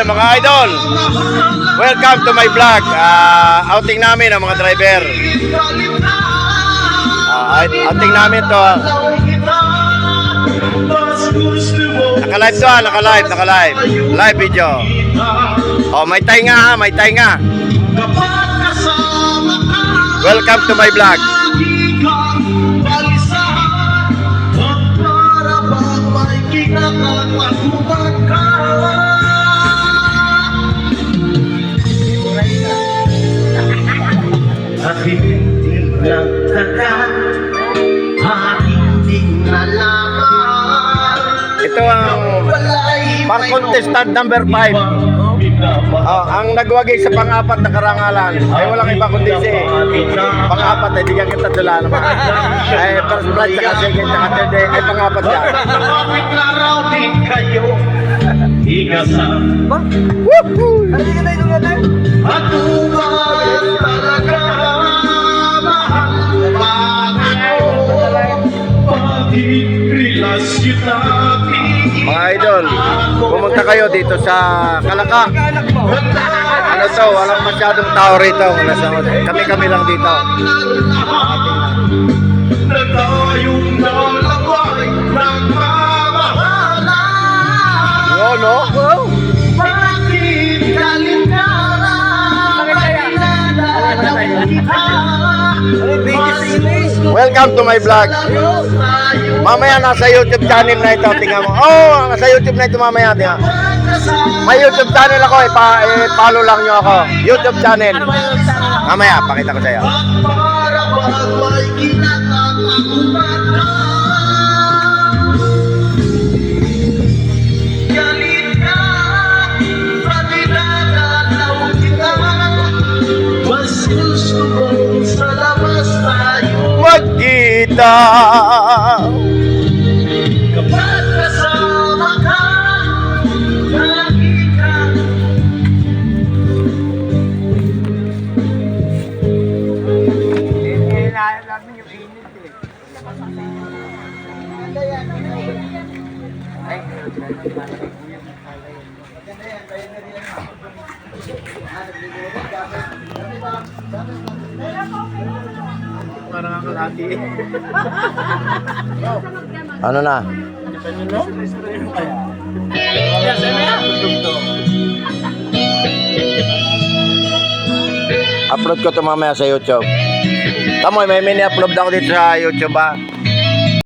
Mga idol, welcome to my vlog. Outing namin ang mga driver. Outing namin to. Naka-live to, naka-live. Live video. Oh, may tainga ha, may tainga. Welcome to my vlog. Ito ang pang contestant number 5. Ang nagwagi sa pang-apat na karangalan ay walang iba kundi si pang-apat ay di ka kita dula naman. Ay first blood sa second sa third ay pang-apat ka. Woohoo! Ano yung ganda yung ganda? Mga idol, pumunta kayo dito sa Kalaka. Ano to, walang masyadong tao rito. Kami lang dito. Yo, no? Welcome to my vlog. Mamaya nasa YouTube channel na ito. Tingnan mo. Oh, nasa YouTube na ito mamaya. Tingnan. May YouTube channel ako. Follow lang nyo ako. YouTube channel. Mamaya, pakita ko sa iyo. Magkita kapag kasama ka, lagi ka. Namin yung init eh. Parang ang kalahati. Ano na? Upload ko ito mamaya sa YouTube. Tamo, may mini-upload ako dito sa YouTube ba?